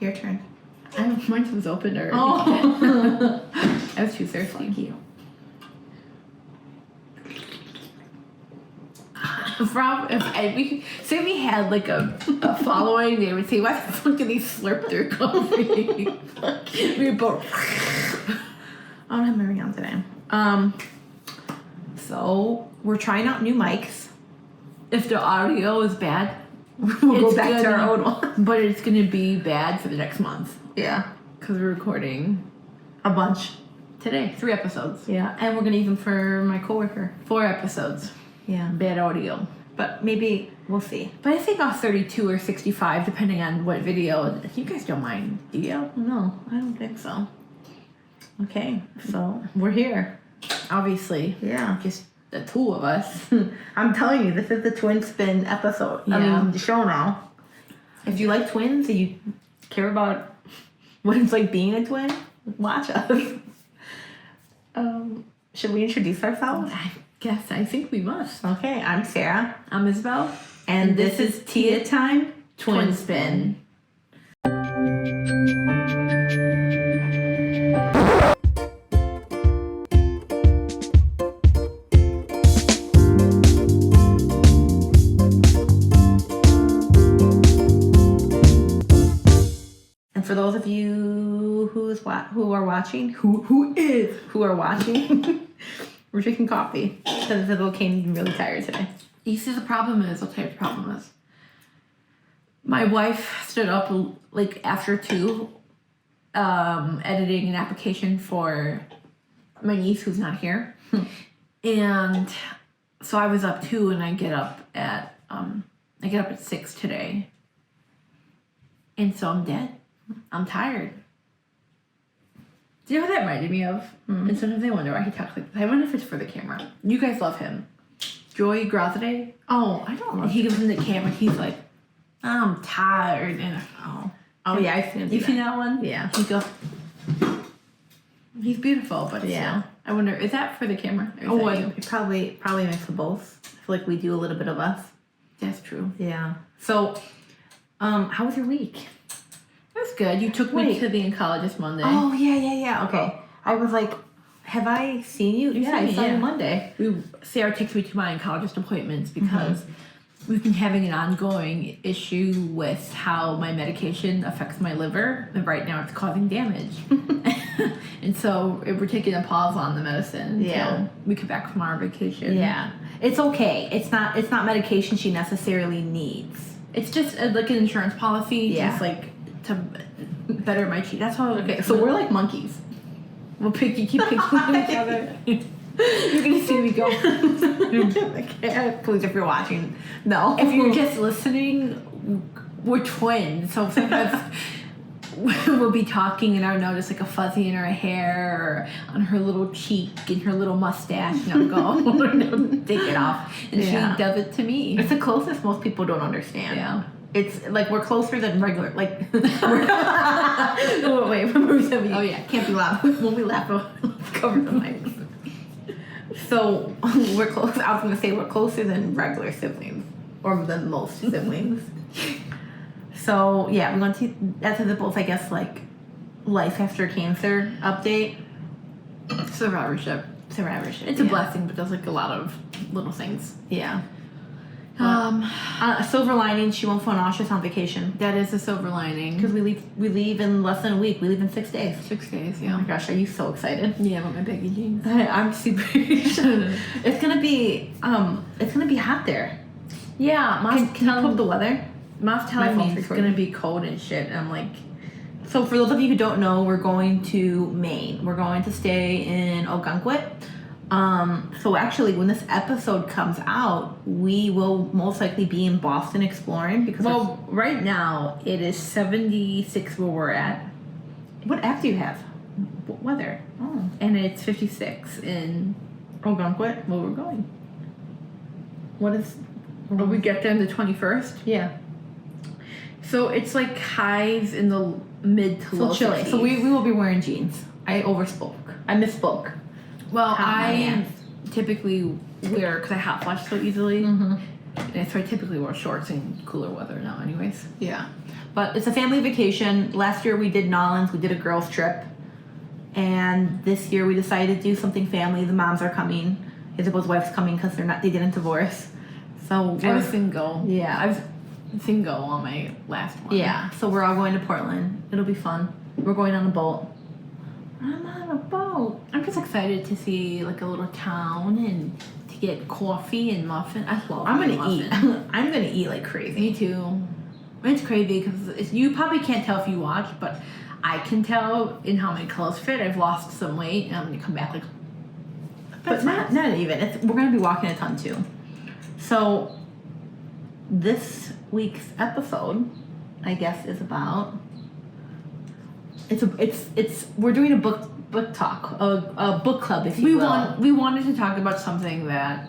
Your turn. Mine was open already. Oh. I was too thirsty. Thank you. Say we had like a following, they would say, "Why the fuck do they slurp their coffee?" We both. I don't have my ring on today. So we're trying out new mics. If the audio is bad, We'll go back to our old one. But it's gonna be bad for the next month. Yeah. Because we're recording A bunch. today 3 episodes. Yeah. And we're gonna even for my coworker. 4 episodes. Yeah. Bad audio. But maybe we'll see. But I think about 32 or 65, depending on what video. You guys don't mind, do you? No, I don't think so. Okay, so we're here. Obviously. Yeah. Just the 2 of us. I'm telling you, this is the twin spin episode. Yeah. I mean, the show now. If you like twins and you care about what it's like being a twin, watch us. Should we introduce ourselves? I think we must. Okay, I'm Sarah. I'm Isabel. And this is Tia Time Twin Spin. And for those of you who are watching, we're drinking coffee because Isabel came really tired today. You see, the problem is, I'll tell you what the problem is. My wife stood up like after 2, editing an application for my niece who's not here. And so I was up too, and I get up at 6 today. And so I'm dead. I'm tired. Do you know what that reminded me of? Mm-hmm. And sometimes I wonder why he talks like this. I wonder if it's for the camera. You guys love him. Joey Grothe. Oh, I don't know. He goes in the camera. He's like, I'm tired. And yeah, I've seen him. You seen that one? Yeah. He goes. He's beautiful, but yeah. Still, I wonder, is that for the camera? Or is that it probably makes of both. I feel like we do a little bit of us. That's true. Yeah. So, how was your week? It was good. You took me to the oncologist Monday. Oh, yeah. Okay. I was like, have I seen you? Yeah, I saw you Monday. Sarah takes me to my oncologist appointments because we've been having an ongoing issue with how my medication affects my liver, and right now it's causing damage. And so we're taking a pause on the medicine until we come back from our vacation. Yeah. It's okay. It's not medication she necessarily needs. It's just like an insurance policy, just like to better my cheek. That's how. Okay, so we're like monkeys. We'll keep picking each other. You're gonna see me go. Okay, please, if you're watching, no. If you're just listening, we're twins. So sometimes we'll be talking and I'll notice like a fuzzy in her hair or on her little cheek and her little mustache, and I'll go take it off, and she does it to me. It's the closest most people don't understand. Yeah. It's like we're closer than regular. Like, wait, oh yeah, can't be loud. When we laugh, let's cover the mics. So we're close. I was gonna say we're closer than regular siblings, or than most siblings. So yeah, we're going to that's the both, I guess, like life after cancer update. Survivorship. It's a blessing, but there's like a lot of little things. Yeah. A silver lining, she won't phone Asha's on vacation. That is a silver lining. Because we leave in less than a week. We leave in 6 days. 6 days, yeah. Oh my gosh, are you so excited? Yeah, about my baggy jeans. I'm super excited. It's gonna be hot there. Yeah, Can you pull up the weather? Mom's telling me it's gonna be cold and shit, and I'm like. So for those of you who don't know, we're going to Maine. We're going to stay in Ogunquit. So actually, when this episode comes out, we will most likely be in Boston exploring because. Well, right now it is 76 where we're at. What app do you have? Weather. Oh, and it's 56 in Ogunquit. Where we're going. What is? Will we get there on the 21st? Yeah. So it's like highs in the mid to low. Chilly. 60s. So we will be wearing jeans. I misspoke. Well, I typically wear, because I hot flash so easily, And so I typically wear shorts in cooler weather now, anyways. Yeah. But it's a family vacation. Last year we did Nolans. We did a girls' trip. And this year we decided to do something family. The moms are coming. Isabel's wife's coming because they didn't divorce. So I was single. Yeah. I was single on my last one. Yeah. So we're all going to Portland. It'll be fun. We're going on a boat. I'm on a boat. I'm just excited to see like a little town and to get coffee and muffin. I love I'm gonna muffin. eat. I'm gonna eat like crazy. Me too. It's crazy because you probably can't tell if you watch, but I can tell in how my clothes fit. I've lost some weight and I'm gonna come back like. But not even. We're gonna be walking a ton too. So this week's episode, I guess, is about. We're doing a book talk, a book club, if you will. We wanted to talk about something that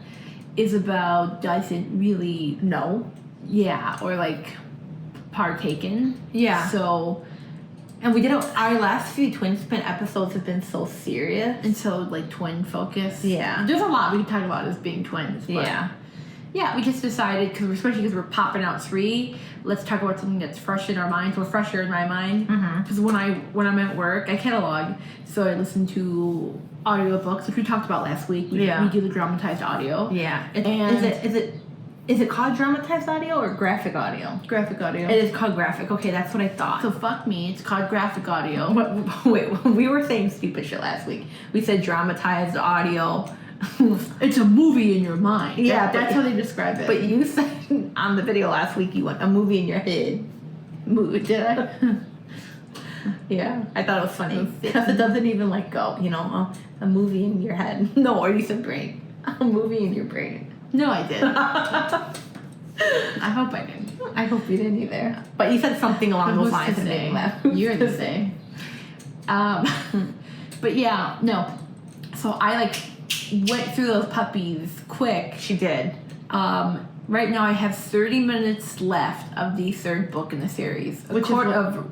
Isabel doesn't really know. Yeah, or like partake in. Yeah. So. And we did our last few Twin Spin episodes have been so serious and so like twin focused. Yeah. There's a lot we can talk about as being twins. But yeah, we just decided, especially because we're popping out 3, let's talk about something that's fresh in our minds, or fresher in my mind. Because when I'm at work, I catalog, so I listen to audiobooks, which we talked about last week. We do the dramatized audio. Yeah. And is it called dramatized audio or graphic audio? Graphic audio. It is called graphic. Okay, that's what I thought. So fuck me, it's called graphic audio. Wait, we were saying stupid shit last week. We said dramatized audio. It's a movie in your mind. Yeah, that's how they describe it. But you said on the video last week you want a movie in your head. Did I? Yeah, I thought it was funny because it doesn't even like go. A movie in your head. No, or you said brain. A movie in your brain. No, I did. I hope I did. I hope you didn't either. But you said something along those lines and made me laugh. You're to say. But yeah, no. So I went through those puppies quick. She did. Right now I have 30 minutes left of the 3rd book in the series. Which is of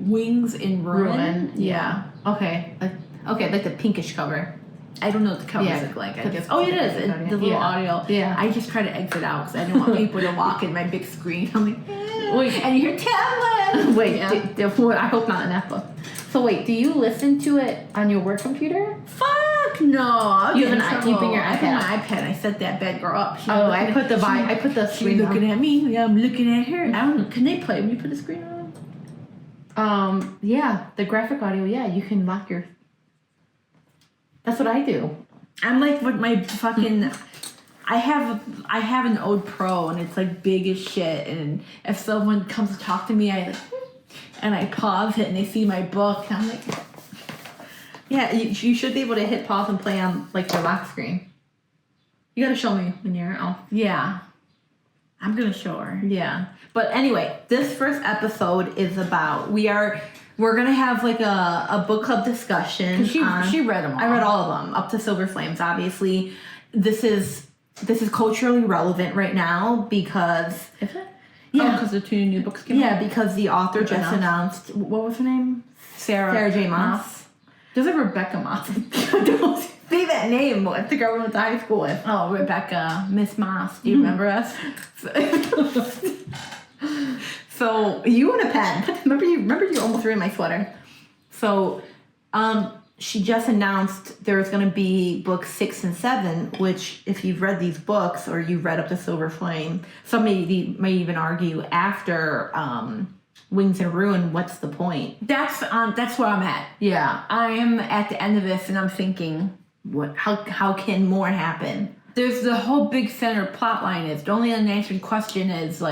Wings in Ruin. Yeah. Okay. Like the pinkish cover. I don't know what the covers look like. It is. The little audio. Yeah. I just try to exit out because I don't want people to walk in my big screen. I'm like, wait, and you hear Tamlin. Wait, I hope not an Apple. So wait, do you listen to it on your work computer? Fuck no! You have you bring your iPad? I have my iPad. I set that bad girl up. I put the screen on. Looking at me. Yeah, I'm looking at her. I don't know. Can they play when you put the screen on? Yeah, the graphic audio. Yeah, you can lock your. That's what I do. I'm like with my fucking. I have an Ode Pro and it's like big as shit. And if someone comes to talk to me, I pause it and they see my book and I'm like. Yeah, you should be able to hit pause and play on your lock screen. You gotta show me when you're off. Yeah, I'm gonna show her. Yeah, but anyway, this first episode is about we're gonna have a book club discussion. She read them all. I read all of them up to Silver Flames. Obviously, this is culturally relevant right now because. Is it? Yeah, because the 2 new books came out. Yeah, because the author just announced. What was her name? Sarah J. Maas. There's a Rebecca Maas. Don't say that name. I think I went to high school with. Oh, Rebecca, Miss Maas. Do you remember us? So you and a pen. Remember you almost ruined my sweater. So, she just announced there's going to be books 6 and 7, which if you've read these books or you've read up to Silver Flame, some may even argue after Wings and Ruin, what's the point? That's where I'm at. Yeah. I'm at the end of this and I'm thinking, how can more happen? There's the whole big center plot line is the only unanswered question is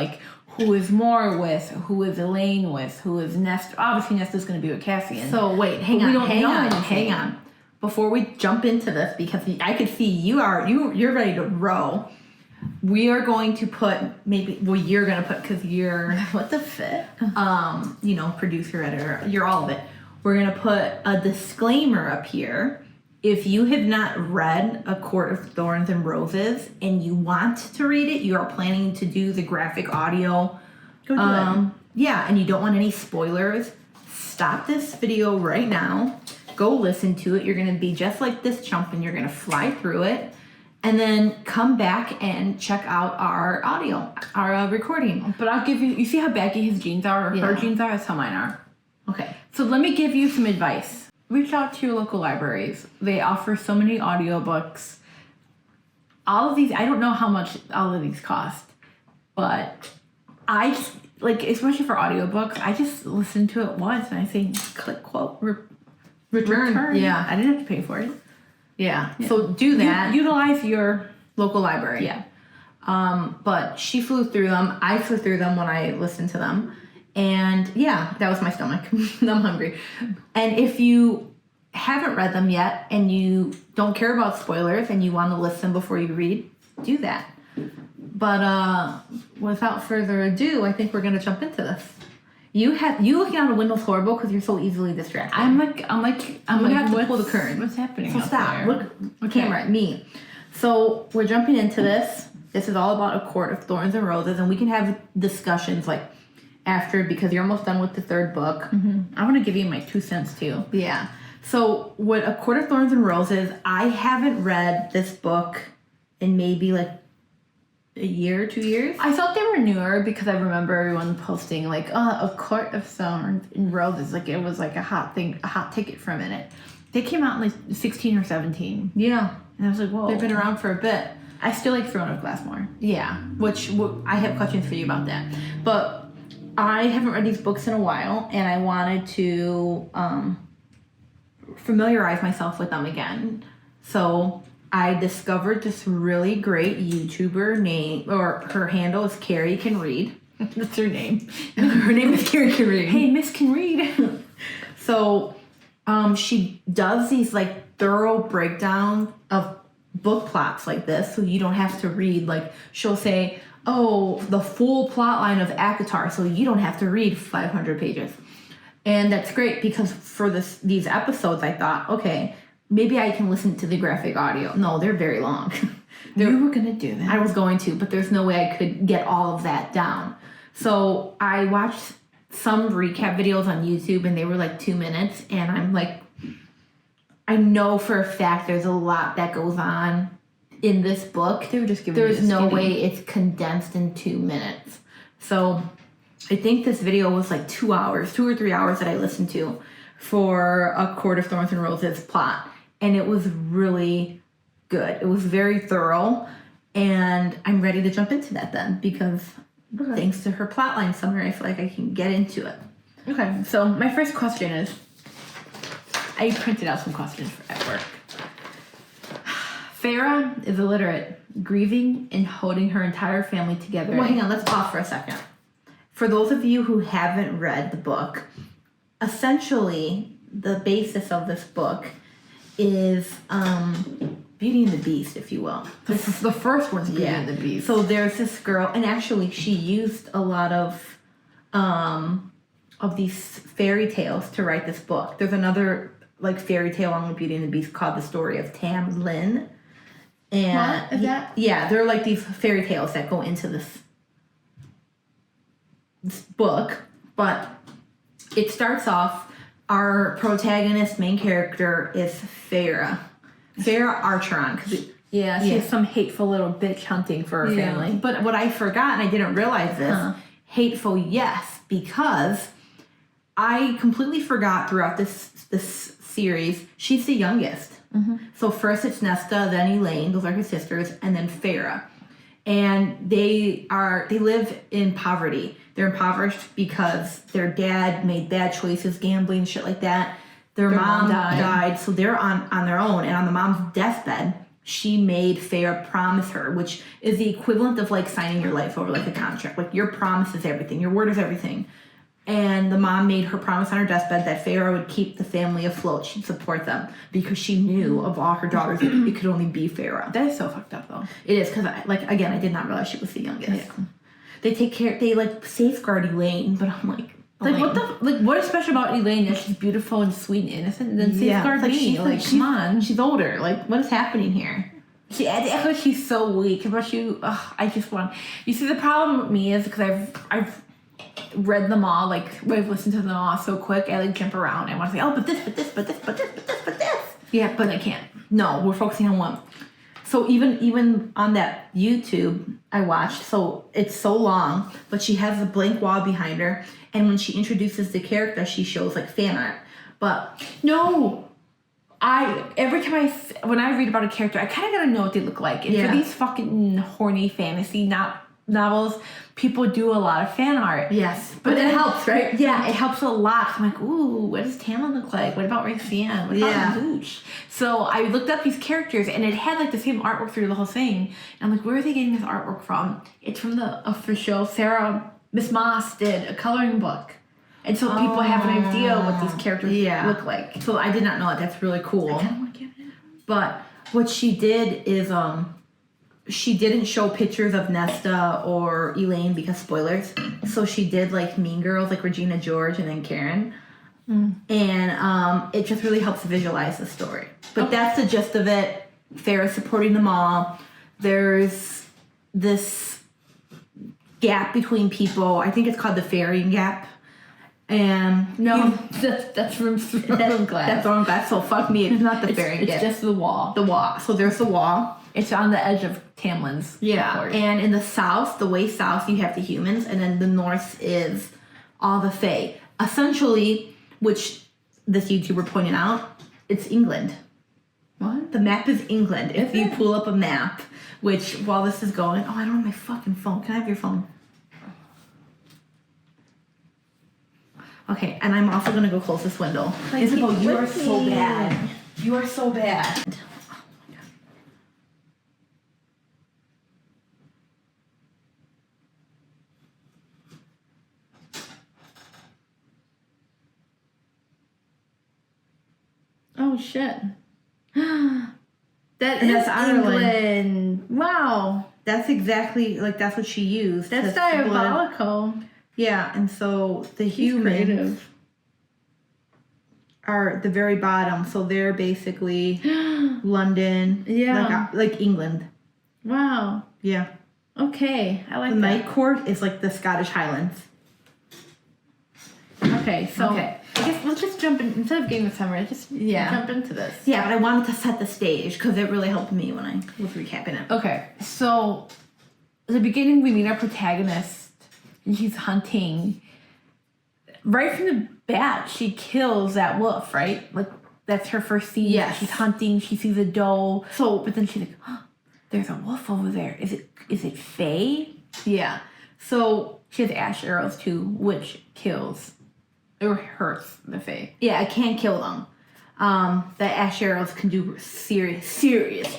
who is Moore with, who is Elaine with, who is Nest. Obviously Nesta's going to be with Cassian. So wait, hang on. Before we jump into this, because I could see you're ready to row. We are going to put you're going to put, because you're what the fit? Producer, editor, you're all of it. We're going to put a disclaimer up here. If you have not read A Court of Thorns and Roses and you want to read it, you are planning to do the graphic audio. Go do it. Yeah, and you don't want any spoilers, stop this video right now. Go listen to it. You're going to be just like this chump and you're going to fly through it. and then come back and check out our audio, our recording. But I'll give you see how baggy his jeans are, or her jeans are? That's how mine are. Okay. So let me give you some advice. Reach out to your local libraries. They offer so many audiobooks. All of these, I don't know how much all of these cost, but I just, like, especially for audiobooks, I just listen to it once and I say, click, quote, return. Yeah. I didn't have to pay for it. Yeah. So do that. Utilize your Local library. Yeah. But she flew through them. I flew through them when I listened to them. And yeah, that was my stomach. I'm hungry. And if you haven't read them yet and you don't care about spoilers and you want to listen before you read, do that. But without further ado, I think we're gonna jump into this. You looking out a window is horrible because you're so easily distracted. I'm gonna have to pull the curtain. What's happening? So out stop. there? Look, Okay. Camera at me. So we're jumping into this. This is all about A Court of Thorns and Roses, and we can have discussions like after because you're almost done with the third book. I want to give you my 2 cents too. Yeah. So with A Court of Thorns and Roses, I haven't read this book in maybe like a year, 2 years. I thought they were newer because I remember everyone posting like, A Court of Thorns and Roses. Like it was like a hot ticket for a minute. They came out in like 16 or 17. Yeah. And I was like, whoa. They've been around for a bit. I still like Throne of Glass more. Yeah, which I have questions for you about that. But I haven't read these books in a while, and I wanted to familiarize myself with them again. So I discovered this really great YouTuber name, or her handle is Carrie Can Read. That's her name. Her name is Carrie Can Read. Hey, Miss Can Read. So she does these like thorough breakdown of book plots like this, so you don't have to read, like she'll say, oh, the full plot line of ACOTAR, so you don't have to read 500 pages. And that's great because for these episodes I thought, okay, maybe I can listen to the graphic audio. No, they're very long. You were gonna do that. I was going to, but there's no way I could get all of that down. So I watched some recap videos on YouTube and they were like 2 minutes, and I'm like, I know for a fact there's a lot that goes on in this book. They were just giving There's you no skinny. way it's condensed in 2 minutes. So I think this video was like 2 hours, 2 or 3 hours that I listened to for A Court of Thorns and Roses plot. And it was really good. It was very thorough. And I'm ready to jump into that then because thanks to her plotline summary, I feel like I can get into it. Okay, so my first question is, I printed out some questions at work. Farah is illiterate, grieving and holding her entire family together. Well, hang on, let's pause for a second. For those of you who haven't read the book, essentially the basis of this book is Beauty and the Beast, if you will. The first one's Beauty and the Beast. So there's this girl, and actually she used a lot of these fairy tales to write this book. There's another like fairy tale along with Beauty and the Beast called The Story of Tam Lin. And what is that? Yeah, they're like these fairy tales that go into this book, but it starts off, our protagonist main character is Farah Archeron, because she has some hateful little bitch hunting for her family. But what I forgot, and I didn't realize this, hateful, yes, because I completely forgot throughout this series, she's the youngest. So first it's Nesta, then Elaine, those are her sisters, and then Farah. And they live in poverty. They're impoverished because their dad made bad choices, gambling, shit like that. Their mom died, so they're on their own. And on the mom's deathbed, she made Farah promise her, which is the equivalent of like signing your life over like a contract. Like your promise is everything, your word is everything. And the mom made her promise on her deathbed that Farah would keep the family afloat. She'd support them because she knew of all her daughters, it could only be Farah. That is so fucked up, though. It is, because, again, I did not realize she was the youngest. Yeah. They take care, they, like, safeguard Elaine, but I'm like, what is special about Elaine that she's beautiful and sweet and innocent, and then safeguard me? Come on. She's older. Like, what is happening here? She's so weak, but I just want... You see, the problem with me is because I've read them all, like, I've listened to them all so quick, I, like, jump around. I want to say, but this. Yeah, but I can't. No, we're focusing on one. So even on that YouTube I watched, so it's so long, but she has a blank wall behind her, and when she introduces the character, she shows like fan art. But No, every time when I read about a character, I kind of gotta know what they look like. And for these fucking horny fantasy novels, people do a lot of fan art. yes, but it helps, right? Yeah, it helps a lot. I'm like, ooh, what does Tamlin look like? What about Racian? What about Hooch? So I looked up these characters, and it had like the same artwork through the whole thing. And I'm like, where are they getting this artwork from? It's from the official Miss Maas did a coloring book. And so people have an idea what these characters look like. So I did not know that. That's really cool. I kind of want to give it. But what she did is she didn't show pictures of Nesta or Elaine because spoilers. So she did like Mean Girls, like Regina George and then Karen. And it just really helps visualize the story. But that's the gist of it. Farrah's supporting them all. There's this gap between people. I think it's called the Fairying Gap. And that's room glass. That's room glass. So fuck me, it's not the Fairying Gap. It's just the wall. The wall. So there's the wall. It's on the edge of Tamlin's. Yeah. court. And in the south, the way south, you have the humans, and then the north is all the Fae. Essentially, which this YouTuber pointed out, it's England. What? The map is England. If you pull up a map, which while this is going, I don't have my fucking phone. Can I have your phone? Okay, and I'm also gonna go close this window. Isabel, you are so bad. You are so bad. Oh shit. That's Ireland. England. Wow. That's exactly that's what she used. That's to split. diabolical. Yeah, and so the humans are at the very bottom, so they're basically London, like England. Wow. Yeah. Okay, I like The that. Night Court is like the Scottish Highlands. Okay, so I guess let's just jump in instead of getting the summary. Just jump into this. Yeah, but I wanted to set the stage because it really helped me when I was recapping it. Okay, so at the beginning we meet our protagonist, and she's hunting. Right from the bat, she kills that wolf. Right, like that's her first scene. Yes. She's hunting. She sees a doe. So, but then she's like, oh, "There's a wolf over there. Is it Fae?" Yeah. So she has ash arrows too, which kills or hurts the Fae. yeah, I can't kill them. The ash arrows can do serious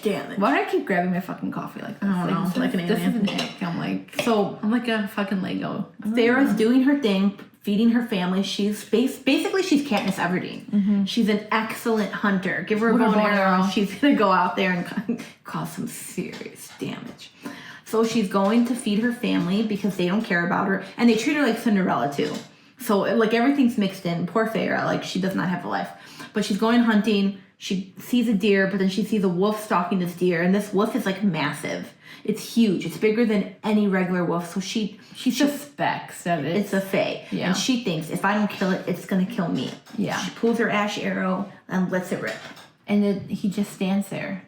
damage. Why do I keep grabbing my fucking coffee like this? I don't know, like an This alien. is an ick. I'm like a fucking Lego. Farrah's doing her thing, feeding her family. She's basically she's Katniss Everdeen. She's an excellent hunter. Give her a bow and arrow. She's gonna go out there and cause some serious damage. So she's going to feed her family because they don't care about her, and they treat her like Cinderella too. So like everything's mixed in. Poor Farrah, like she does not have a life. But she's going hunting. She sees a deer, but then she sees a wolf stalking this deer, and this wolf is like massive. It's huge. It's bigger than any regular wolf. So she suspects that it's a Fae. Yeah. And she thinks if I don't kill it, it's gonna kill me. Yeah. She pulls her ash arrow and lets it rip. And then he just stands there.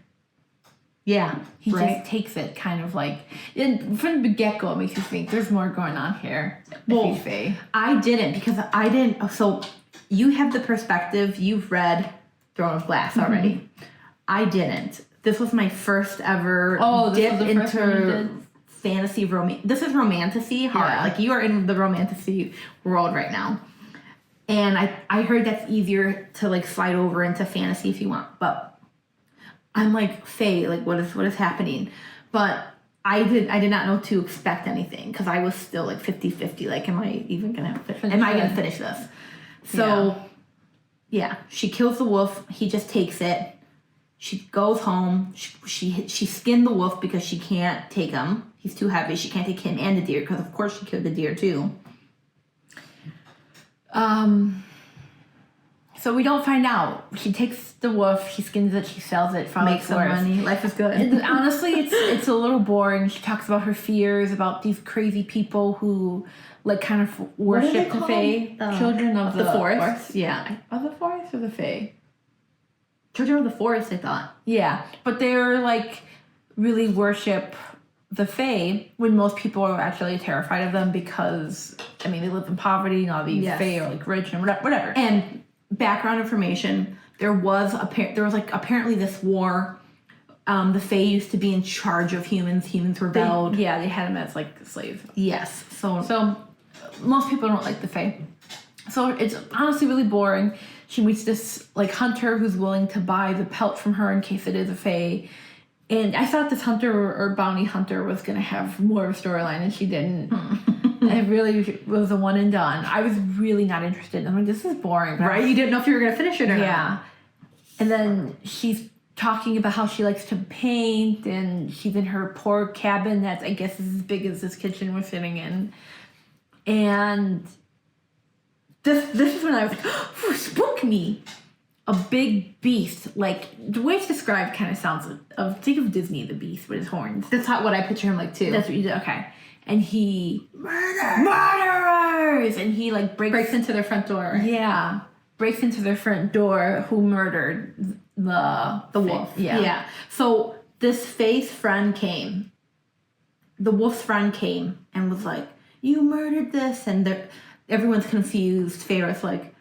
Yeah. He just takes it kind of like, and from the get-go it makes you think there's more going on here. Well, If he's Fae. I didn't because I didn't. So you have the perspective. You've read Throne of Glass already. I didn't. This was my first ever dip into fantasy romance. This is romantasy hard. Yeah. Like you are in the romantasy world right now. And I heard that's easier to like slide over into fantasy if you want. But I'm like, Faye, like what is happening? But I did not know to expect anything because I was still like 50-50. Like, am I even gonna finish this? So yeah, she kills the wolf. He just takes it. She goes home. She skinned the wolf because she can't take him. He's too heavy. She can't take him and the deer because of course she killed the deer too. So we don't find out. She takes the wolf, she skins it, she sells it, Makes some money. Life is good. And honestly, it's a little boring. She talks about her fears, about these crazy people who like kind of worship the Fae. Children of the forest. Yeah. Of the forest or the Fae? Children of the Forest, I thought. Yeah. But they're like really worship the Fae when most people are actually terrified of them because, I mean, they live in poverty and all these Fae are like rich and whatever. And background information, there was like apparently this war. The Fae used to be in charge of humans. Humans rebelled. They had them as like slaves. Yes. So most people don't like the Fae. So it's honestly really boring. She meets this like hunter who's willing to buy the pelt from her in case it is a Fae. And I thought this hunter or bounty hunter was going to have more of a storyline, and she didn't. It really was a one and done. I was really not interested. I'm like, this is boring. Right? You didn't know if you were going to finish it or not. Yeah. And then she's talking about how she likes to paint, and she's in her poor cabin that's, I guess, is as big as this kitchen we're sitting in. And this is when I was like, oh, spook me. A big beast, like the way it's described kind of sounds think of Disney the Beast with his horns. That's what I picture him like too. That's what you did, okay. And he murderers, and he like breaks into their front door. Yeah, breaks into their front door. Who murdered the wolf? Yeah. So this Fae's friend came. The wolf's friend came and was like, "You murdered this," and everyone's confused. Feyre's like,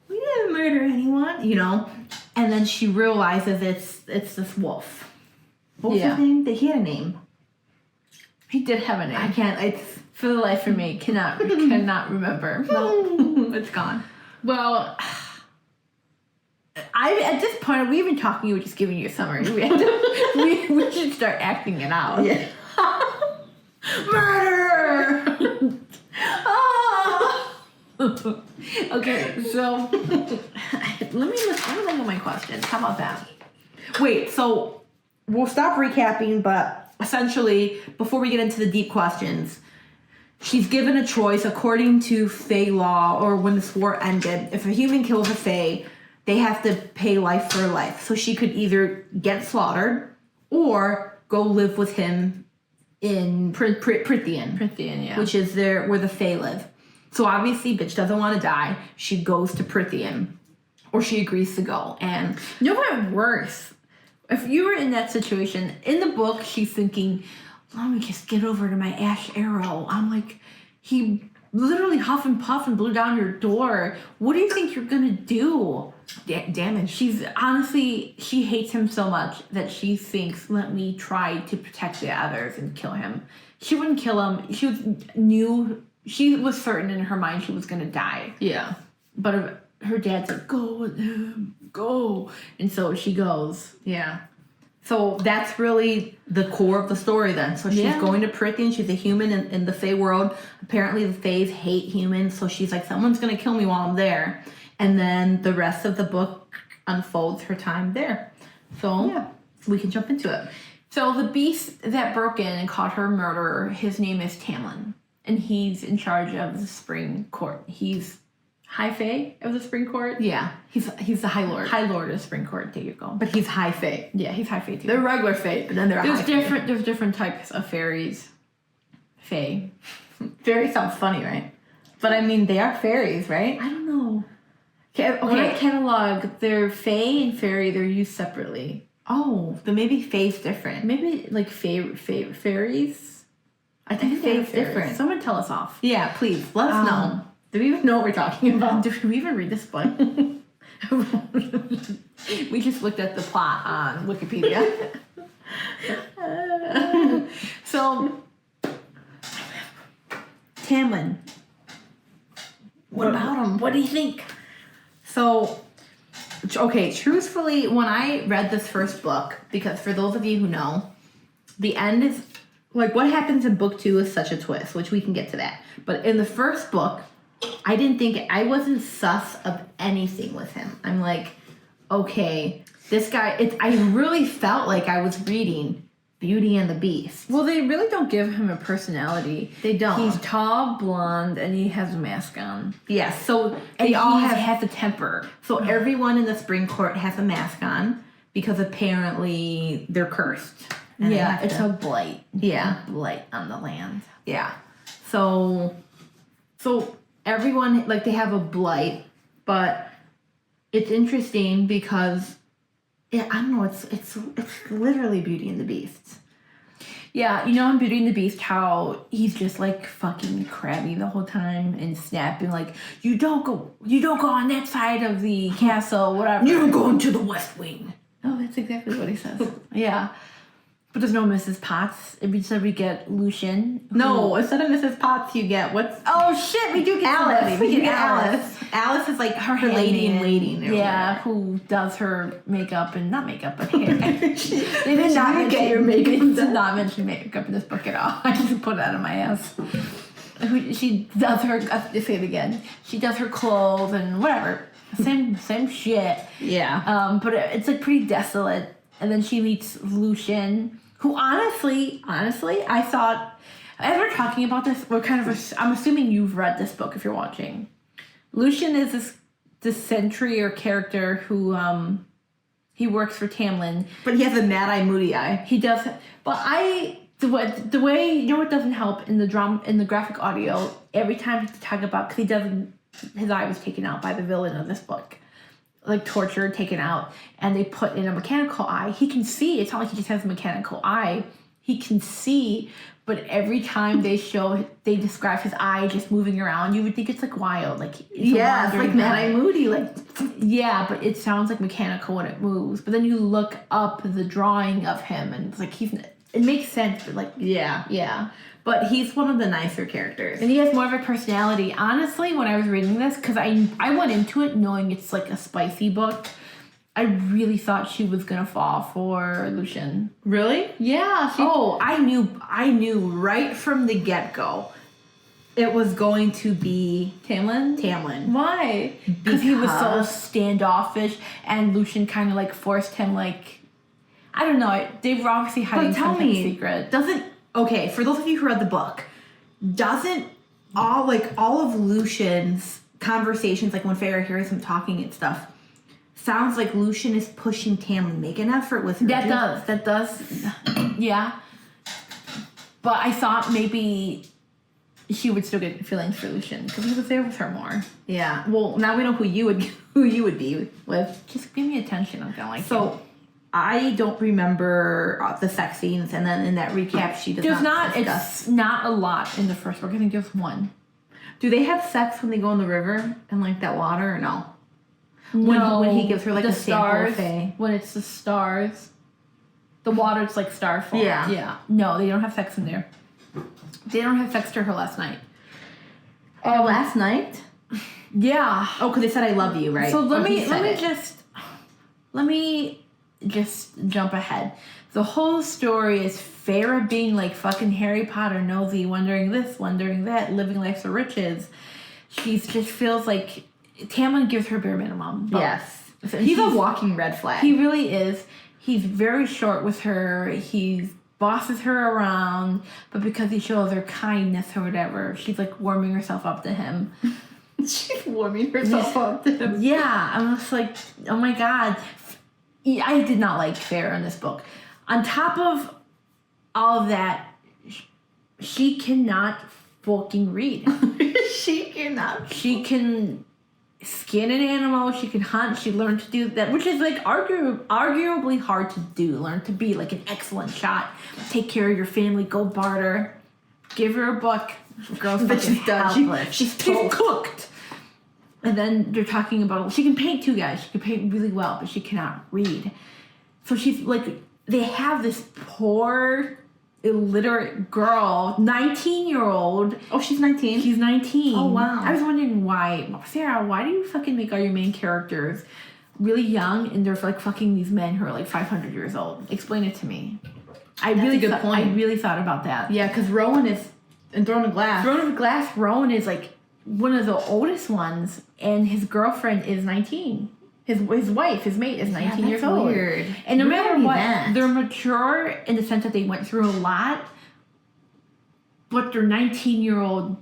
"We didn't murder anyone," you know. And then she realizes it's this wolf. What was his name? He had a name. He did have a name. I can't. It's for the life of me cannot remember. No, it's gone. Well, at this point, are we even talking? We're just giving you a summary. We should start acting it out. Yeah. Murder. Okay, so let me look at my questions. How about that? Wait, so we'll stop recapping, but essentially, before we get into the deep questions, she's given a choice according to Fae law, or when this war ended. If a human kills a Fae, they have to pay life for life. So she could either get slaughtered or go live with him in Prythian, which is where the Fae live. So obviously, bitch doesn't want to die. She goes to Prythian, or she agrees to go. And you know what? Worse, if you were in that situation, in the book, she's thinking, "Let me just get over to my ash arrow." I'm like, he literally huff and puff and blew down your door. What do you think you're gonna do? Damage. She hates him so much that she thinks, let me try to protect the others and kill him. She wouldn't kill him. She was certain in her mind she was gonna die. yeah. But her dad's like, go with him, go. And so she goes. Yeah. So that's really the core of the story then. So she's going to Prythian. She's a human in the Fae world. Apparently the Faes hate humans. So she's like, someone's going to kill me while I'm there. And then the rest of the book unfolds her time there. So we can jump into it. So the beast that broke in and caught her murderer, his name is Tamlin. And he's in charge of the Spring Court. He's High Fae of the Spring Court? Yeah. He's the High Lord. High Lord of the Spring Court. There you go. But he's High Fae. Yeah, he's High Fae too. They're regular Fae, but then There's different types of fairies. Fae. Fairy sounds funny, right? But I mean, they are fairies, right? I don't know. Okay. When I catalog, they're Fae and fairy, they're used separately. Oh, then maybe Fae's different. Maybe like fairies? I think Fae's different. Someone tell us off. Yeah, please. Let us know. Do we even know what we're talking about? Did we even read this book? We just looked at the plot on Wikipedia. So, Tamlin. What about him? What do you think? So, okay, truthfully, when I read this first book, because for those of you who know, the end is, like, what happens in book 2 is such a twist, which we can get to that. But in the first book, I wasn't sus of anything with him. I'm like, okay, this guy, I really felt like I was reading Beauty and the Beast. Well, they really don't give him a personality. They don't. He's tall, blonde, and he has a mask on. Yes, so they all have a temper. So everyone in the Spring Court has a mask on because apparently they're cursed. Yeah, it's a blight. Yeah. A blight on the land. Yeah. So everyone, like, they have a blight, but it's interesting because Yeah, I don't know. It's literally Beauty and the Beast. Yeah, in Beauty and the Beast, how he's just like fucking crabby the whole time and snapping like, you don't go on that side of the castle, whatever. You're going to the West Wing. Oh, that's exactly what he says. Yeah. But there's no Mrs. Potts. Instead we get Lucian. No, instead of Mrs. Potts, you get Oh shit, we do get Alice. somebody. We get Alice. Alice is like her lady in waiting. Yeah, who does her makeup and not makeup, but hair. They did not You get your mention makeup They did not mention makeup in this book at all. I just put it out of my ass. She does her. I'll say it again. She does her clothes and whatever. Same shit. Yeah. But it's like pretty desolate. And then she meets Lucian, who honestly, I thought, as we're talking about this, I'm assuming you've read this book if you're watching. Lucian is this sentry or character who, he works for Tamlin. But he has a mad eye, moody eye. He does, but the way, what doesn't help in the graphic audio, every time they talk about, because his eye was taken out by the villain of this book. Like tortured, taken out, and they put in a mechanical eye. He can see. It's not like he just has a mechanical eye. He can see, but every time they describe his eye just moving around, you would think it's like wild. Like it's like Mad Eye Moody. Like yeah, but it sounds like mechanical when it moves. But then you look up the drawing of him, and it's like it makes sense, but like yeah. But he's one of the nicer characters. And he has more of a personality. Honestly, when I was reading this, because I went into it knowing it's like a spicy book, I really thought she was going to fall for Lucian. Really? Yeah. I knew right from the get-go it was going to be Tamlin. Why? Because he was so standoffish and Lucian kind of like forced him like, I don't know. They were obviously hiding something secret. Okay, for those of you who read the book, doesn't all of Lucian's conversations, like when Feyre hears him talking and stuff, sounds like Lucian is pushing Tamlin, make an effort with her. That does, yeah. But I thought maybe she would still get feelings for Lucian because he was there with her more. Yeah. Well, now we know who you would be with. Just give me attention. I'm gonna like. So. I don't remember the sex scenes, and then in that recap, she does not. It's not a lot in the first book. I think there's one. Do they have sex when they go in the river and like that water, or no? No. When he gives her like the a stars. sample When it's the stars, the water's like starfall. Yeah. No, they don't have sex in there. They don't have sex to her last night. Last night? Yeah. Oh, because they said I love you, right? So let me just jump ahead. The whole story is Feyre being like fucking Harry Potter nosy, wondering this, wondering that, living life for riches. She just feels like Tamlin gives her bare minimum. Yes. He's a walking red flag. He really is. He's very short with her. He bosses her around, but because he shows her kindness or whatever, she's like warming herself up to him. She's warming herself up to him. Yeah, I'm just like, oh my god. I did not like Feyre in this book. On top of all of that, she cannot fucking read. She cannot. She can skin an animal. She can hunt. She learned to do that, which is like arguably hard to do. Learn to be like an excellent shot. Take care of your family. Go barter. Give her a book. Girl's but fucking she's done. helpless. She's cooked. And then they're talking about, she can paint too, guys. She can paint really well, but she cannot read. So she's like, they have this poor, illiterate girl, 19-year-old. Oh, she's 19? She's 19. Oh, wow. I was wondering why. Sarah, why do you fucking make all your main characters really young and they're like fucking these men who are like 500 years old? Explain it to me. That's a good point. I really thought about that. Yeah, because Rowan is in Throne of Glass. Throne of Glass, Rowan is like one of the oldest ones, and his girlfriend is 19. His wife, his mate, is 19 years old. Weird. And no matter what, they're mature in the sense that they went through a lot, but they're 19-year-old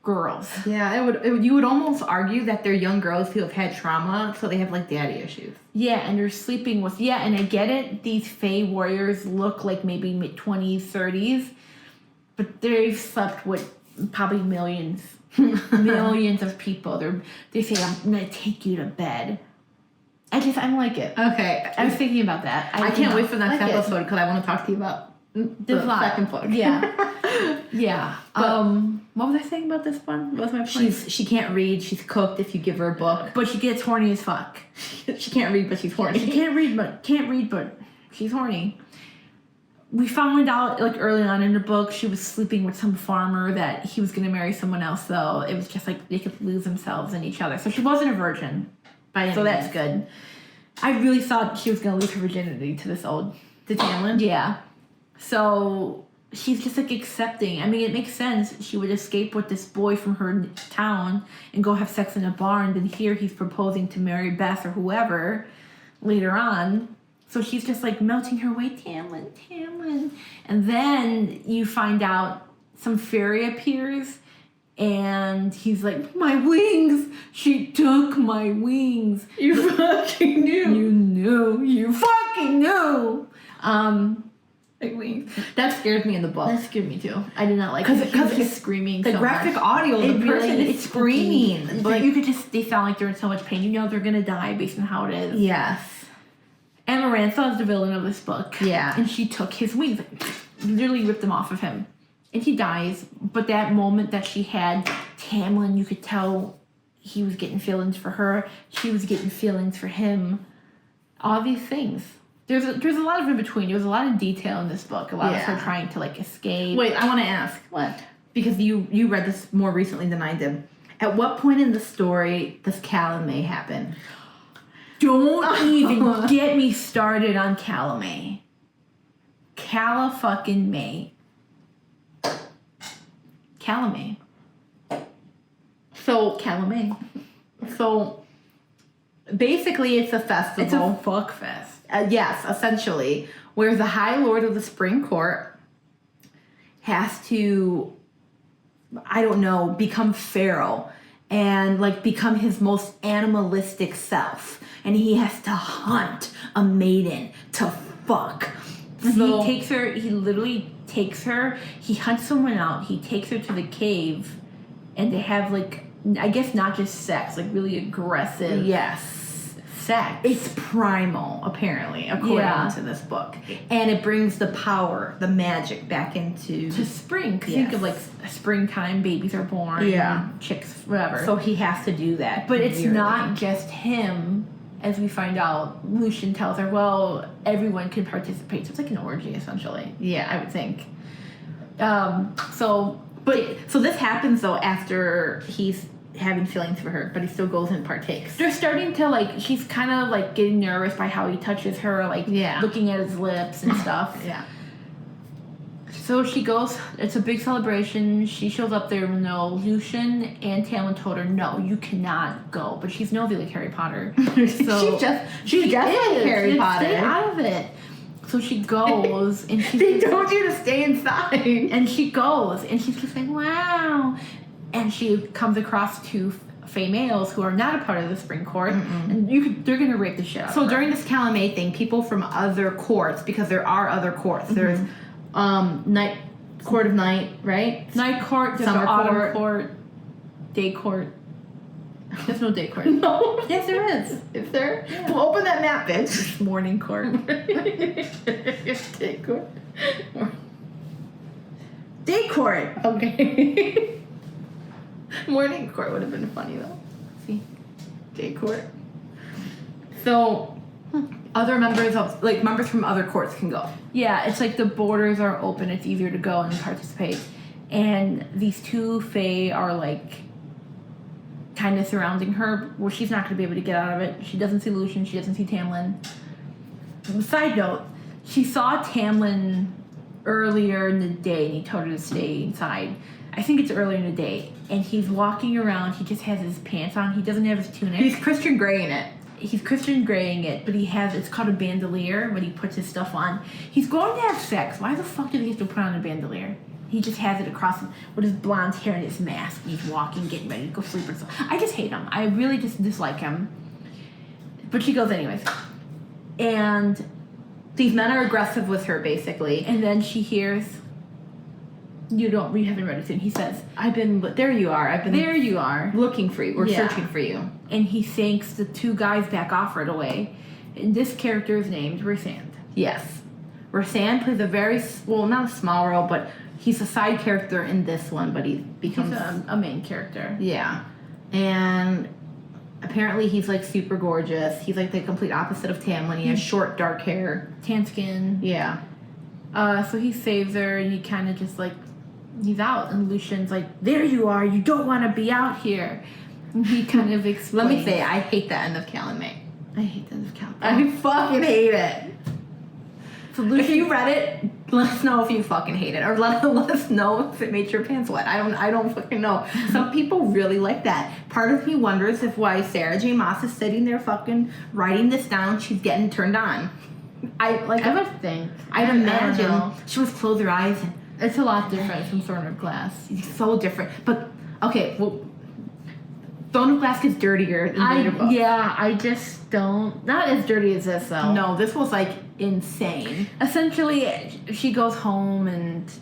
girls. Yeah, you would almost argue that they're young girls who have had trauma, so they have like daddy issues. Yeah, and they're sleeping with, and I get it, these Fae warriors look like maybe mid-20s, 30s, but they've slept with probably millions of people. They say, I'm going to take you to bed. I don't like it. Okay. I was thinking about that. I can't wait for the next like episode because I want to talk to you about the second book. Yeah. Yeah. What was I saying about this one? What was my point? She can't read. She's cooked if you give her a book. But she gets horny as fuck. She can't read, but she's horny. She can't read, but she's horny. We found out, like, early on in the book, she was sleeping with some farmer that he was going to marry someone else, though. It was just, like, they could lose themselves in each other. So she wasn't a virgin. So that's good. I really thought she was going to lose her virginity to this old... To Tamlin? Yeah. So she's just, like, accepting. I mean, it makes sense. She would escape with this boy from her town and go have sex in a bar, and then here he's proposing to marry Beth or whoever later on. So she's just, like, melting her way, Tamlin. And then you find out some fairy appears, and he's like, my wings! She took my wings. You fucking knew. You knew. You fucking knew. Like wings. That scared me in the book. That scared me, too. I did not like it. Because it's screaming the so graphic much. audio, the person really, is screaming. But But you could just, they sound like they're in so much pain. You know they're going to die based on how it is. yes. Amarantha is the villain of this book. Yeah. And she took his wings, like, literally ripped them off of him. And he dies. But that moment that she had Tamlin, you could tell he was getting feelings for her. She was getting feelings for him. All these things. There's a lot of in between. There was a lot of detail in this book. A lot of her trying to, like, escape. Wait, I want to ask. What? Because you read this more recently than I did. At what point in the story does Calumet happen? Don't even get me started on Calumet. Cala-fucking-May. Calumet. So Calumet. So basically, it's a festival. It's a fuck fest. Yes, essentially, where the High Lord of the Spring Court has to, I don't know, become Pharaoh and, like, become his most animalistic self, and he has to hunt a maiden to fuck. So, he literally takes her, he hunts someone out, he takes her to the cave, and they have, like, I guess not just sex, like really aggressive sex. It's primal, apparently, according to this book. And it brings the power, the magic back into... To spring. Because think of, like, springtime, babies are born, chicks, whatever. So he has to do that. But it's not just him. As we find out, Lucian tells her, well, everyone can participate. So it's like an orgy, essentially. Yeah. I would think. So this happens, though, after he's having feelings for her, but he still goes and partakes. They're starting to, like, she's kind of, like, getting nervous by how he touches her, like, looking at his lips and stuff. So she goes, it's a big celebration. She shows up there, Lucian and Tamlin told her, no, you cannot go. But she's nosy like Harry Potter. So she's just like Harry Potter. Stay out of it. So she goes, and she's... They told you to stay inside. And she goes, and she's just like, wow. And she comes across two Fae males who are not a part of the Spring Court, and they're going to rape the shit out of her. So during this Calumet thing, people from other courts, because there are other courts, there's Court of Night, right? Night Court, there's Summer Autumn Court, Day Court. There's no Day Court. No. Yes, there is. Is there? Yeah. Well, open that map, bitch. Morning Court. Day Court. Day Court. Okay. Morning Court would have been funny, though. See? Day Court. So, other members from other courts can go. Yeah, it's like the borders are open. It's easier to go and participate. And these two Fae are, like, kind of surrounding her, where she's not going to be able to get out of it. She doesn't see Lucian. She doesn't see Tamlin. Side note, she saw Tamlin earlier in the day, and he told her to stay inside. I think it's earlier in the day. And he's walking around. He just has his pants on. He doesn't have his tunic. He's Christian Greying it. He's Christian Greying it, but it's called a bandolier when he puts his stuff on. He's going to have sex. Why the fuck did he have to put on a bandolier? He just has it across him with his blonde hair and his mask. He's walking, getting ready to go sleep or something. I just hate him. I really just dislike him. But she goes anyways. And these men are aggressive with her, basically. And then she hears We haven't read it soon. He says, there you are. there you are. Looking for you. We're searching for you. And he thanks the two guys back off right away. And this character is named Rysand. Yes. Rysand plays a very, not a small role, but he's a side character in this one, but he becomes... He's a main character. Yeah. And apparently he's, like, super gorgeous. He's, like, the complete opposite of Tamlin. He has short, dark hair. Tan skin. Yeah. So he saves her, and he kind of just, like, he's out. And Lucian's like, there you are. You don't want to be out here. And he kind of explains. Let me say, I hate the end of Calumet. I hate the end of Calumet. I fucking hate it. So Lucian, if you read it, let us know if you fucking hate it, or let us know if it made your pants wet. I don't fucking know. Some people really like that. Part of me wonders if why Sarah J. Maas is sitting there fucking writing this down. She's getting turned on. I would think. I'd imagine she was close her eyes. And it's a lot different from Throne of Glass. It's so different. But okay, well, Throne of Glass gets dirtier in later books. Yeah, I just don't. Not as dirty as this though. No, this was like insane. Essentially, she goes home and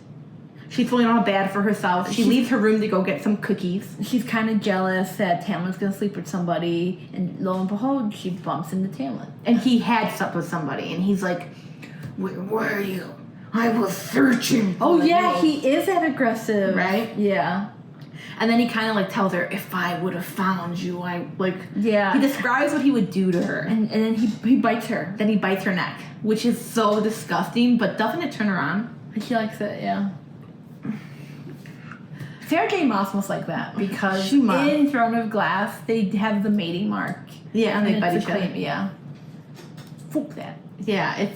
she's feeling all bad for herself. She leaves her room to go get some cookies. She's kind of jealous that Tamlin's gonna sleep with somebody, and lo and behold, she bumps into Tamlin. And he had slept with somebody, and he's like, "Where were you? I was searching." Oh yeah, he is that aggressive, right? Yeah. And then he kind of like tells her, "If I would have found you, I like." Yeah. He describes what he would do to her, and then he bites her. Then he bites her neck, which is so disgusting. But doesn't it turn her on? And she likes it, yeah. Sarah J. Maas must like that because in Throne of Glass they have the mating mark. Yeah, and they bite each other. Yeah. Fuck that. Yeah,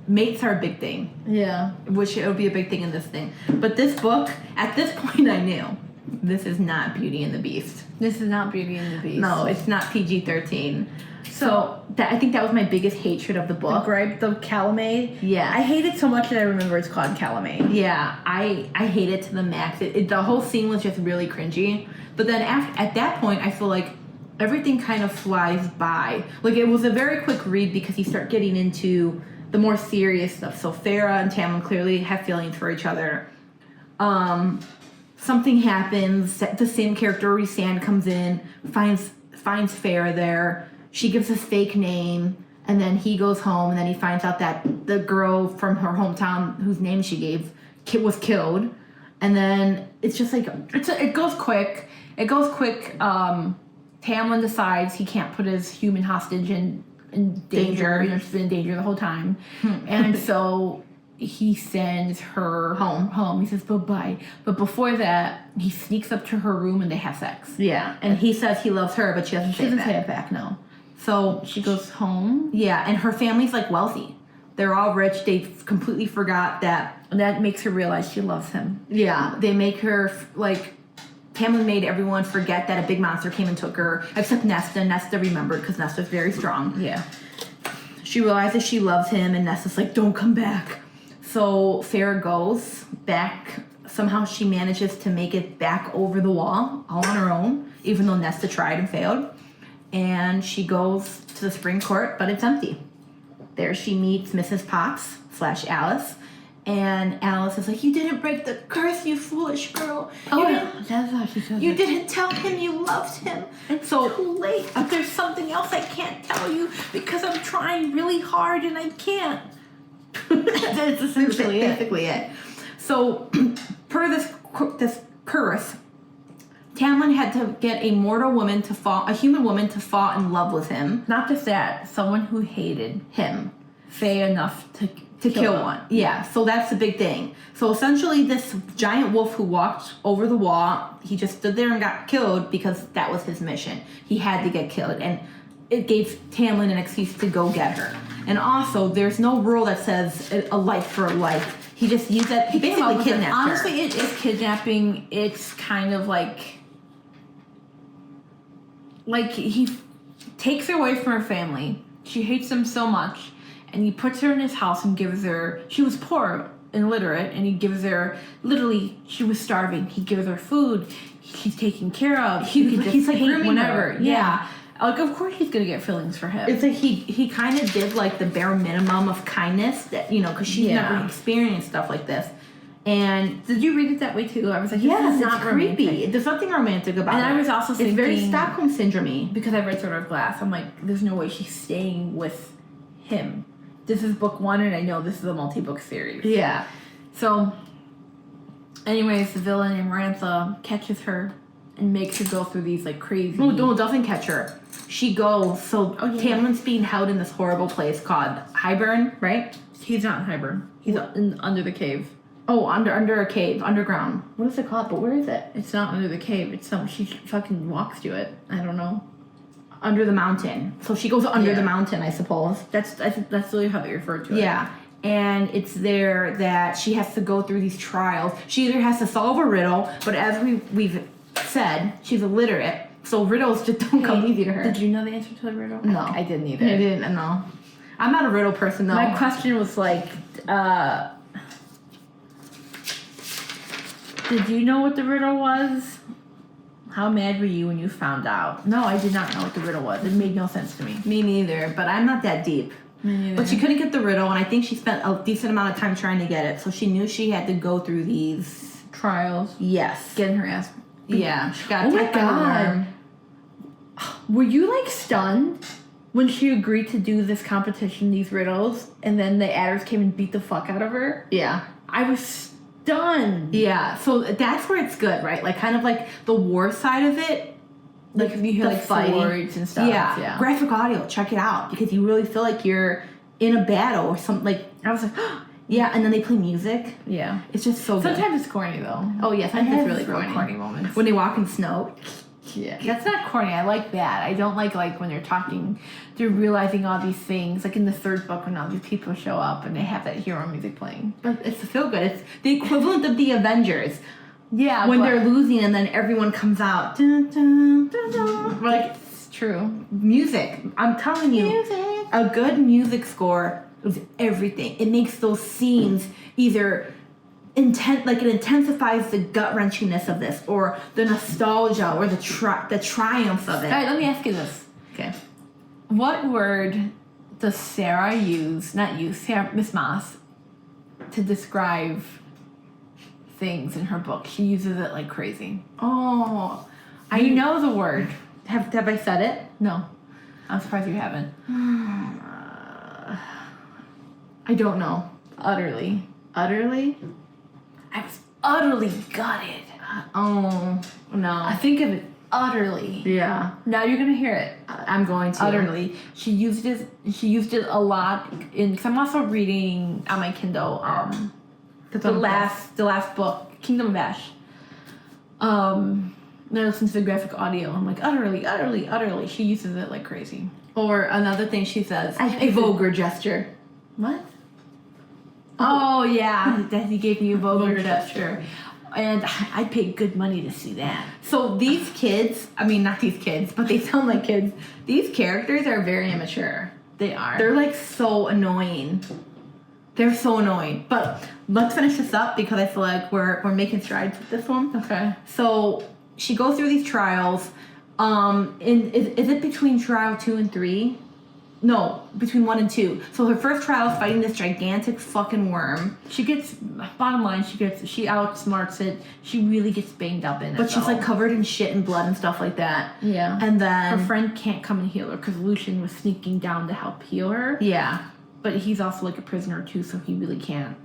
mates are a big thing. Yeah. Which it would be a big thing in this thing. But this book, at this point, I knew this is not Beauty and the Beast. This is not Beauty and the Beast. No, it's not PG-13. So I think that was my biggest hatred of the book. The Calumet. Yeah. I hate it so much that I remember it's called Calumet. Yeah, I hate it to the max. The whole scene was just really cringy. But then at that point, I feel like everything kind of flies by. Like, it was a very quick read because you start getting into the more serious stuff. So Farah and Tamlin clearly have feelings for each other. Something happens. The same character, Rysand, comes in, finds Farah there. She gives a fake name, and then he goes home, and then he finds out that the girl from her hometown, whose name she gave, was killed. And then it's just like it goes quick. It goes quick. Tamlin decides he can't put his human hostage in danger. You know, she's been in danger the whole time, and so he sends her home. He says bye-bye. But before that, he sneaks up to her room and they have sex. Yeah, and he says he loves her, but she doesn't say it back. No. So she goes home. Yeah, and her family's like wealthy. They're all rich. They completely forgot that. And that makes her realize she loves him. Yeah, they make her like. Tamlin made everyone forget that a big monster came and took her, except Nesta. Nesta remembered because Nesta's very strong. Yeah. She realizes she loves him, and Nesta's like, "Don't come back." So Farah goes back. Somehow she manages to make it back over the wall all on her own, even though Nesta tried and failed. And she goes to the spring court, but it's empty. There she meets Mrs. Potts / Alice. And Alice is like, "You didn't break the curse, you foolish girl. That's how she says You didn't tell him you loved him. It's so too late. But there's something else I can't tell you because I'm trying really hard and I can't." That's essentially basically it. So, per this curse, Tamlin had to get a human woman to fall in love with him. Not just that, someone who hated him. Faye enough to kill one. Yeah, so that's the big thing. So essentially this giant wolf who walked over the wall, he just stood there and got killed because that was his mission. He had to get killed, and it gave Tamlin an excuse to go get her. And also, there's no rule that says a life for a life. He just used that. He basically kidnapped her. Honestly, it is kidnapping. It's kind of like he takes her away from her family. She hates him so much, and he puts her in his house and gives her. She was poor, illiterate, and he gives her. Literally, she was starving. He gives her food. He's taken care of. He's like whenever. Yeah. Like, of course he's gonna get feelings for him. It's like he kind of did like the bare minimum of kindness that, because she's never experienced stuff like this. And did you read it that way too? I was like, this yes, is it's not creepy. romantic. There's nothing romantic about it. And I was also thinking, it's very Stockholm syndrome-y. because I read Sort of Glass. I'm like, there's no way she's staying with him. This is book 1, and I know this is a multi-book series. Yeah. So, anyways, the villain Amarantha catches her and makes her go through these like crazy. No, doesn't catch her. She goes. So Tamlin's being held in this horrible place called Highburn, right? He's not in Highburn. He's under the cave. Oh, under a cave, underground. What is it called? But where is it? It's not under the cave. It's some. She fucking walks to it. I don't know. Under the mountain. So she goes under the mountain, I suppose. I think that's really how they refer to it. Yeah. And it's there that she has to go through these trials. She either has to solve a riddle, but as we've said, she's illiterate, so riddles just don't come easy to her. Did you know the answer to the riddle? No. I didn't either. I didn't know. I'm not a riddle person, though. My question was like, did you know what the riddle was? How mad were you when you found out? No, I did not know what the riddle was. It made no sense to me. Me neither, but I'm not that deep. Me neither. But she couldn't get the riddle, and I think she spent a decent amount of time trying to get it, so she knew she had to go through these trials. Yes. Getting her ass. Yeah. She got Oh my attacked by the God. worm. Were you like stunned when she agreed to do this competition, these riddles, and then the adders came and beat the fuck out of her? Yeah. I was stunned. Yeah, so that's where it's good, right? Like, kind of like the war side of it. Like you hear the like fighting. swords and stuff. Yeah. Graphic audio, check it out, because you really feel like you're in a battle or something. Like, I was like, yeah, and then they play music. yeah. It's just so good. Sometimes it's corny though. Oh, yeah, sometimes it's really corny. moments. When they walk in snow. Yeah, that's not corny. I like that. I don't like when they're talking, they're realizing all these things. Like in the 3rd book when all these people show up and they have that hero music playing. But it's feel good. It's the equivalent of the Avengers. Yeah, when they're losing and then everyone comes out. Dun, dun, dun, dun. Like, it's true. Music. I'm telling you. Music. A good music score is everything. It makes those scenes either it intensifies the gut-wrenchingness of this, or the nostalgia, or the triumph of it. All right, let me ask you this. Okay. What word does Sarah use, Miss Maas, to describe things in her book? She uses it like crazy. Oh, I know the word. Have I said it? No. I'm surprised you haven't. I don't know. Utterly. Utterly? I was utterly gutted. Oh, no. I think of it utterly. Yeah. Now you're gonna hear it. I'm going to. Utterly. She used it a lot because I'm also reading on my Kindle the last book, Kingdom of Ash. And I listen to the graphic audio. I'm like, utterly. She uses it like crazy. Or another thing she says, a a vulgar gesture. What? Oh yeah, that he gave me a vulgar gesture. And I paid good money to see that. So these kids, I mean, not these kids, but they sound like kids. These characters are very immature. They are. They're like so annoying. They're so annoying. But let's finish this up because I feel like we're making strides with this one. Okay. So she goes through these trials. Is it between trial 2 and 3? No, between 1 and 2. So her first trial is fighting this gigantic fucking worm. Bottom line, she outsmarts it. She really gets banged up in it. But she's like covered in shit and blood and stuff like that. Yeah. And then her friend can't come and heal her because Lucian was sneaking down to help heal her. Yeah. But he's also like a prisoner too, so he really can't.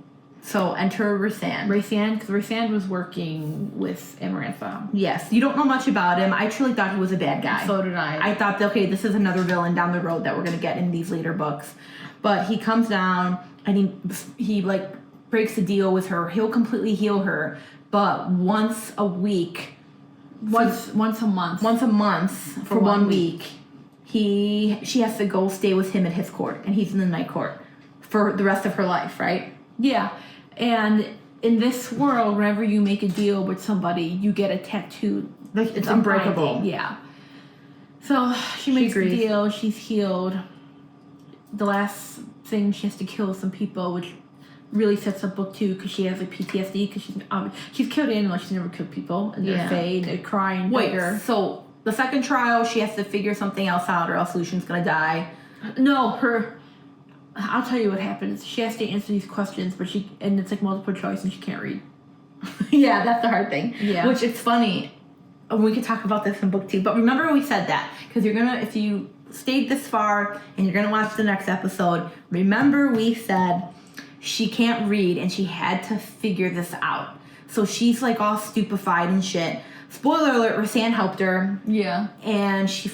So enter Rysand. Because Rysand was working with Amarantha. Yes. You don't know much about him. I truly thought he was a bad guy. So did I. I thought, okay, this is another villain down the road that we're going to get in these later books. But he comes down and he like breaks a deal with her. He'll completely heal her, but once a week. Once a month. For 1 week. She has to go stay with him at his court, and he's in the night court for the rest of her life, right? Yeah. And in this world, whenever you make a deal with somebody, you get a tattoo. Like it's unbreakable. Yeah. So she makes the deal. She's healed. The last thing, she has to kill some people, which really sets up book 2 because she has like PTSD because she's killed animals. She's never killed people, and they're fey, and they cry and beg her. So the second trial, she has to figure something else out, or else Lucian's gonna die. No, I'll tell you what happens. She has to answer these questions, and it's like multiple choice, and she can't read. Yeah, that's the hard thing. Yeah. Which it's funny. We could talk about this in book 2, but remember we said that because if you stayed this far and you're gonna watch the next episode, remember we said she can't read and she had to figure this out. So she's like all stupefied and shit. Spoiler alert: Rasanne helped her. Yeah. And she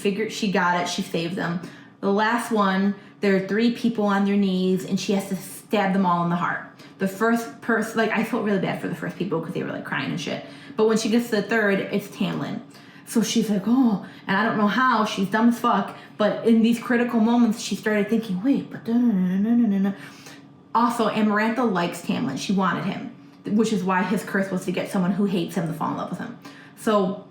got it. She saved them. The last one, there are 3 people on their knees, and she has to stab them all in the heart. The first person, like, I felt really bad for the first people because they were like crying and shit. But when she gets to the third, it's Tamlin. So she's like, oh, and I don't know how, she's dumb as fuck. But in these critical moments, she started thinking, wait, but no. Also, Amarantha likes Tamlin. She wanted him, which is why his curse was to get someone who hates him to fall in love with him. So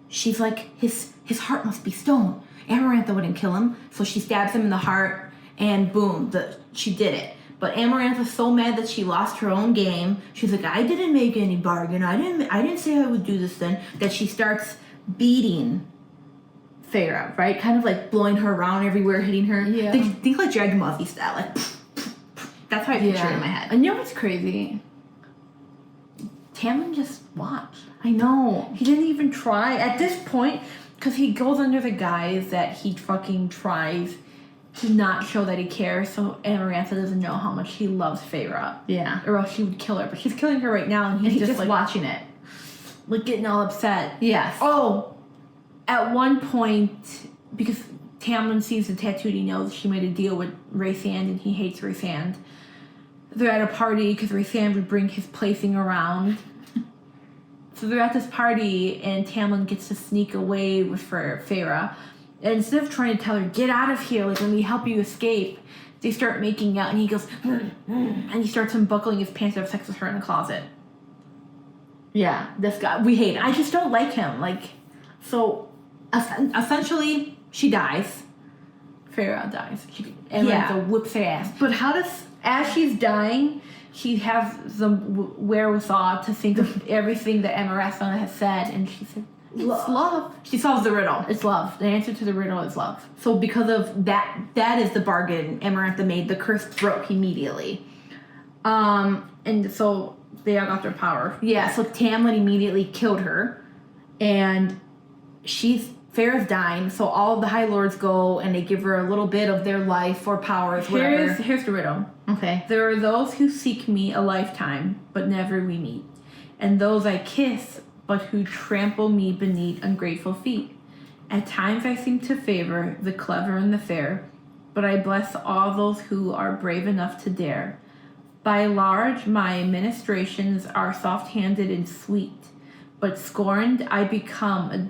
she's like, his heart must be stone. Amarantha wouldn't kill him, so she stabs him in the heart, and boom, she did it. But Amarantha's so mad that she lost her own game. She's like, I didn't make any bargain. I didn't say I would do this then. That she starts beating Feyre, right? Kind of like blowing her around everywhere, hitting her. Yeah. Think like Dragon Ball Z style, like. That's how I picture it in my head. And you know what's crazy? Tamlin just watched. I know. He didn't even try at this point, because he goes under the guise that he fucking tries to not show that he cares, so Amarantha doesn't know how much he loves Feyre. Yeah. Or else she would kill her. But she's killing her right now, and he's just like, watching it. like getting all upset. Yes. Oh, at one point, because Tamlin sees the tattooed, he knows she made a deal with Raysand, and he hates Raysand. They're at a party because Raysand would bring his plaything around. So they're at this party, and Tamlin gets to sneak away with Feyre. And instead of trying to tell her, get out of here, like, let me help you escape, they start making out, and he goes, and he starts unbuckling his pants to have sex with her in the closet. Yeah, this guy, we hate him. I just don't like him. Like, so essentially, she dies. Feyre dies. And Yeah. like, whips her ass. But how does... As she's dying, she has the wherewithal to think of everything that Amarantha has said, and she said, it's love. She solves the riddle. It's love. The answer to the riddle is love. So because of that is the bargain Amarantha made. The curse broke immediately. And so they all got their power. Yeah, so Tamlin immediately killed her. And Feyre's dying, so all of the High Lords go and they give her a little bit of their life or powers, whatever. Here's the riddle. Okay. There are those who seek me a lifetime, but never we meet. And those I kiss, but who trample me beneath ungrateful feet. At times I seem to favor the clever and the fair, but I bless all those who are brave enough to dare. By large, my ministrations are soft-handed and sweet, but scorned I become a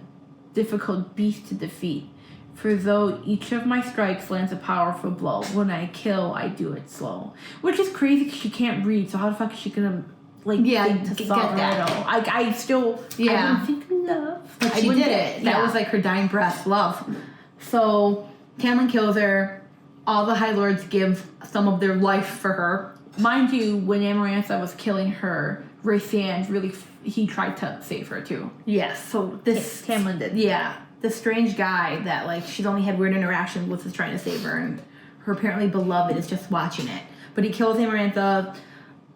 difficult beast to defeat. For though each of my strikes lands a powerful blow, when I kill, I do it slow. Which is crazy because she can't read, so how the fuck is she gonna, like, think to solve the riddle? I still, Yeah. I wouldn't think love. But she did it. That was like her dying breath, love. So Tamlin kills her. All the High Lords give some of their life for her. Mind you, when Amarantha was killing her, Raysand really, he tried to save her too. Yes, so this... Tamlin did. Yeah, this strange guy that, like, she's only had weird interactions with is trying to save her, and her apparently beloved is just watching it. But he kills Amarantha.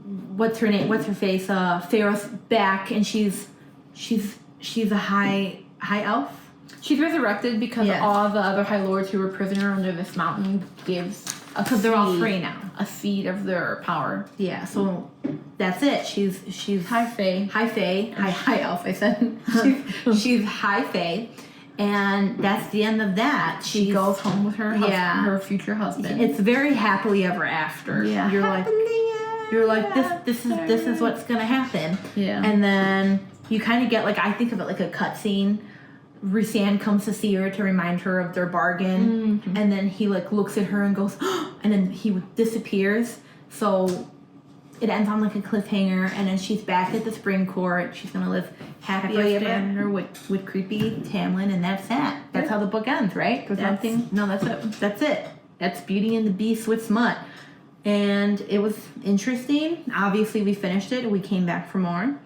What's her name? What's her face? Feyre's back, and she's a high elf. She's resurrected because Yes. all the other High Lords who were prisoner under this mountain gives Because they're all free now. a seed of their power. Yeah, so that's it. She's High Fae. high elf. I said she's high fae, and that's the end of that. She goes home with her her future husband. It's very happily ever after. Yeah. You're like this is what's gonna happen. Yeah. And then you kind of get, like, I think of it like a cutscene. Raysand comes to see her to remind her of their bargain, and then he, like, looks at her and goes, and then he disappears. So it ends on, like, a cliffhanger, and then she's back at the Spring Court. She's gonna live happily ever after with creepy Tamlin, and that's that. That's how the book ends, right? That's it. That's it. That's Beauty and the Beast with smut. And it was interesting. Obviously, we finished it, and we came back for more.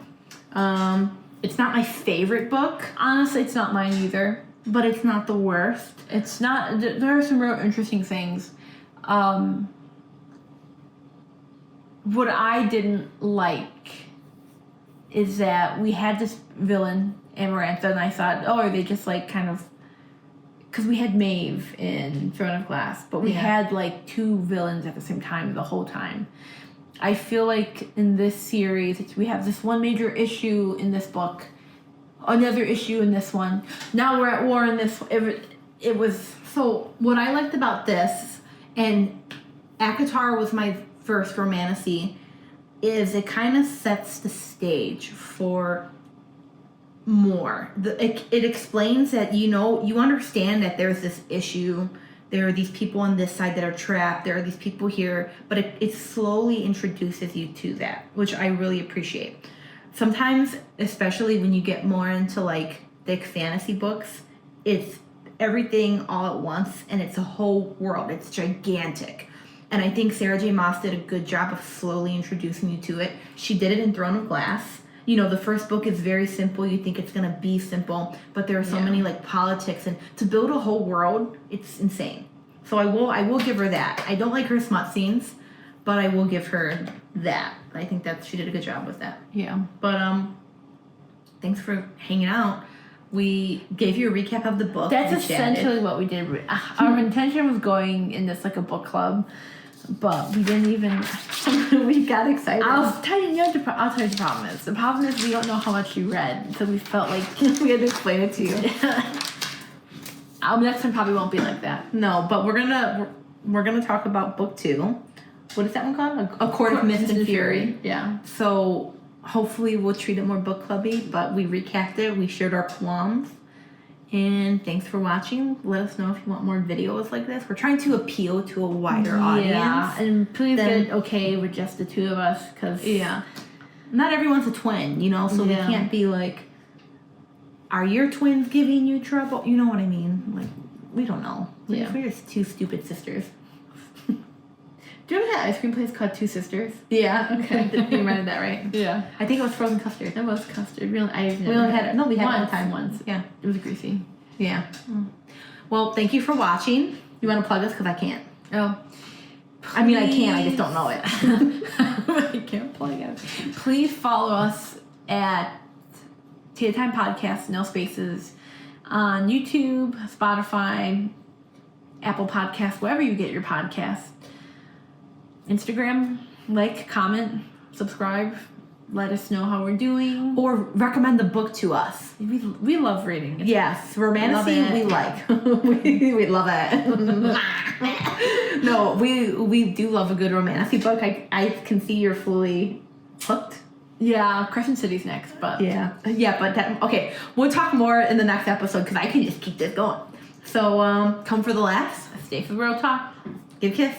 It's not my favorite book, Honestly, it's not mine either. but it's not the worst. It's not. There are some real interesting things. What I didn't like is that we had this villain, Amarantha, and I thought, oh, are they just like kind of... Because we had Maeve in Throne of Glass, but we had like two villains at the same time the whole time. I feel like in this series, we have this one major issue in this book, another issue in this one. Now we're at war in this. It was... So what I liked about this, and ACOTAR was my first romantasy, is it kind of sets the stage for more. It explains that, you understand that there's this issue. There are these people on this side that are trapped. There are these people here. But it slowly introduces you to that, which I really appreciate. Sometimes, especially when you get more into like thick fantasy books, it's everything all at once, and it's a whole world. It's gigantic. And I think Sarah J. Maas did a good job of slowly introducing you to it. She did it in Throne of Glass. The first book is very simple. You think it's going to be simple, but there are so many like politics, and to build a whole world, it's insane. So I will give her that. I don't like her smut scenes, but I will give her that. I think that she did a good job with that. Yeah. But thanks for hanging out. We gave you a recap of the book. That's essentially what we did. Our intention was going in this like a book club, but we didn't even. We got excited. I'll tell you the problem is. The problem is we don't know how much you read, so we felt like we had to explain it to you. Next time probably won't be like that. No, but we're gonna talk about book 2. What is that one called? A Court of Mist and Fury. Yeah. So hopefully we'll treat it more book clubby, but we recapped it. We shared our qualms. And thanks for watching. Let us know if you want more videos like this. We're trying to appeal to a wider audience. Yeah, and please get it okay with just the two of us, because not everyone's a twin, so we can't be like, are your twins giving you trouble? You know what I mean? Like, we don't know. We're just two stupid sisters. Do you remember that ice cream place called Two Sisters? Yeah. Okay. You remember that, right? Yeah. I think it was frozen custard. It was custard. We only had it. No, we had it one time. Once. Yeah. It was greasy. Yeah. Well, thank you for watching. You want to plug us? Because I can't. Oh. I mean, I can. I just don't know it. I can't plug it. Please follow us at Tea Time Podcast, no spaces, on YouTube, Spotify, Apple Podcasts, wherever you get your podcasts. Instagram, comment, subscribe, let us know how we're doing. Or recommend the book to us. We love reading. Yes, romantasy we like. we love it. No, we do love a good romantasy book. I can see you're fully hooked. Yeah, Crescent City's next, but... Yeah, but okay, we'll talk more in the next episode, because I can just keep this going. So, come for the laughs. Stay for the real talk. Give a kiss.